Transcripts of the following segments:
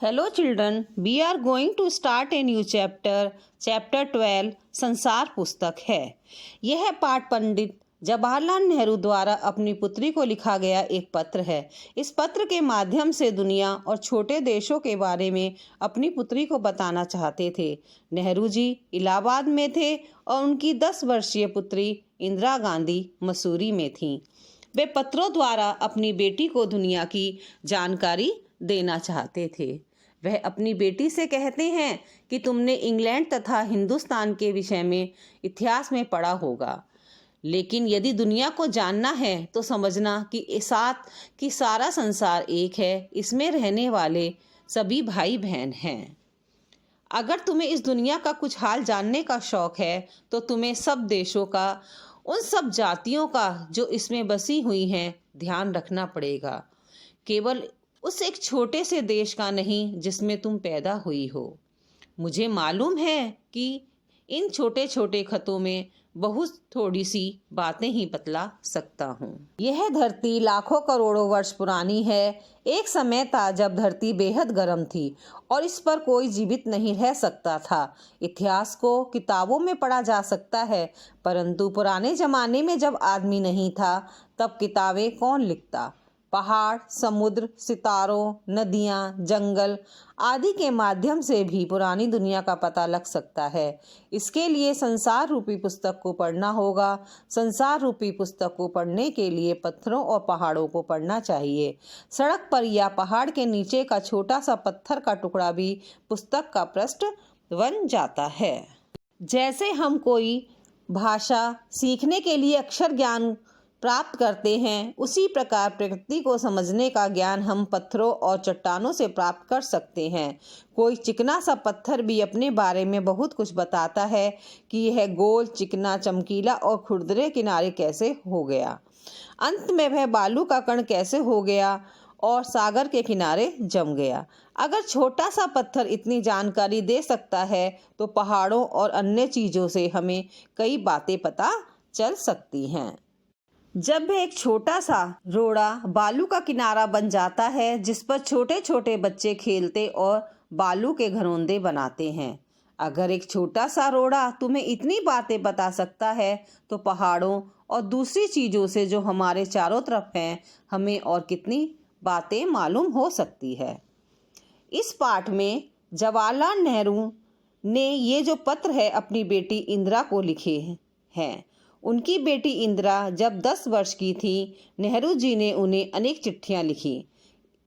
Hello children, we are going to start a new chapter, chapter 12 संसार पुस्तक है। यह पाठ पंडित जवाहरलाल नेहरू द्वारा अपनी पुत्री को लिखा गया एक पत्र है। इस पत्र के माध्यम से दुनिया और छोटे देशों के बारे में अपनी पुत्री को बताना चाहते थे। नेहरू जी इलाहाबाद में थे और उनकी 10 वर्षीय पुत्री इंदिरा गांधी मसूरी में थीं। वे पत्रों द्वारा अपनी बेटी को दुनिया की जानकारी देना चाहते थे। वह अपनी बेटी से कहते हैं कि तुमने इंग्लैंड तथा हिंदुस्तान के विषय में इतिहास में पढ़ा होगा, लेकिन यदि दुनिया को जानना है तो समझना कि सारा संसार एक है, इसमें रहने वाले सभी भाई बहन हैं। अगर तुम्हें इस दुनिया का कुछ हाल जानने का शौक है तो तुम्हें सब देशों का, उन सब जातियों का जो इसमें बसी हुई हैं, ध्यान रखना पड़ेगा। केवल उस एक छोटे से देश का नहीं जिसमें तुम पैदा हुई हो। मुझे मालूम है कि इन छोटे छोटे खतों में बहुत थोड़ी सी बातें ही बतला सकता हूँ। यह धरती लाखों करोड़ों वर्ष पुरानी है। एक समय था जब धरती बेहद गर्म थी और इस पर कोई जीवित नहीं रह सकता था। इतिहास को किताबों में पढ़ा जा सकता है, परंतु पुराने जमाने में जब आदमी नहीं था तब किताबें कौन लिखता। पहाड़, समुद्र, सितारों, नदियाँ, जंगल आदि के माध्यम से भी पुरानी दुनिया का पता लग सकता है। इसके लिए संसार रूपी पुस्तक को पढ़ना होगा। संसार रूपी पुस्तक को पढ़ने के लिए पत्थरों और पहाड़ों को पढ़ना चाहिए। सड़क पर या पहाड़ के नीचे का छोटा सा पत्थर का टुकड़ा भी पुस्तक का पृष्ठ बन जाता है। जैसे हम कोई भाषा सीखने के लिए अक्षर ज्ञान प्राप्त करते हैं, उसी प्रकार प्रकृति को समझने का ज्ञान हम पत्थरों और चट्टानों से प्राप्त कर सकते हैं। कोई चिकना सा पत्थर भी अपने बारे में बहुत कुछ बताता है कि यह गोल, चिकना, चमकीला और खुरदरे किनारे कैसे हो गया। अंत में वह बालू का कण कैसे हो गया और सागर के किनारे जम गया। अगर छोटा सा पत्थर इतनी जानकारी दे सकता है तो पहाड़ों और अन्य चीज़ों से हमें कई बातें पता चल सकती हैं। जब वह एक छोटा सा रोड़ा बालू का किनारा बन जाता है जिस पर छोटे छोटे बच्चे खेलते और बालू के घरौंदे बनाते हैं। अगर एक छोटा सा रोड़ा तुम्हें इतनी बातें बता सकता है तो पहाड़ों और दूसरी चीज़ों से जो हमारे चारों तरफ हैं, हमें और कितनी बातें मालूम हो सकती है। इस पाठ में जवाहरलाल नेहरू ने ये जो पत्र है अपनी बेटी इंदिरा को लिखे हैं। उनकी बेटी इंदिरा जब 10 वर्ष की थी, नेहरू जी ने उन्हें अनेक चिट्ठियां लिखी।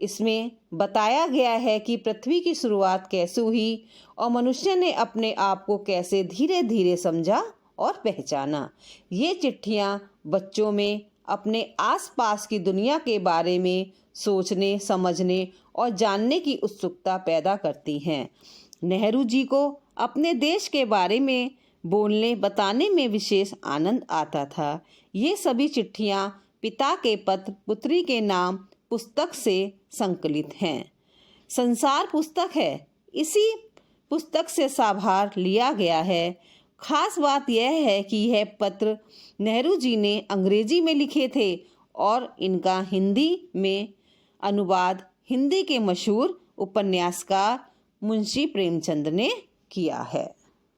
इसमें बताया गया है कि पृथ्वी की शुरुआत कैसे हुई और मनुष्य ने अपने आप को कैसे धीरे धीरे समझा और पहचाना। ये चिट्ठियां बच्चों में अपने आसपास की दुनिया के बारे में सोचने, समझने और जानने की उत्सुकता पैदा करती हैं। नेहरू जी को अपने देश के बारे में बोलने बताने में विशेष आनंद आता था। ये सभी चिट्ठियाँ पिता के पत्र पुत्री के नाम पुस्तक से संकलित हैं। संसार पुस्तक है, इसी पुस्तक से साभार लिया गया है। खास बात यह है कि यह पत्र नेहरू जी ने अंग्रेजी में लिखे थे और इनका हिंदी में अनुवाद हिंदी के मशहूर उपन्यासकार मुंशी प्रेमचंद ने किया है।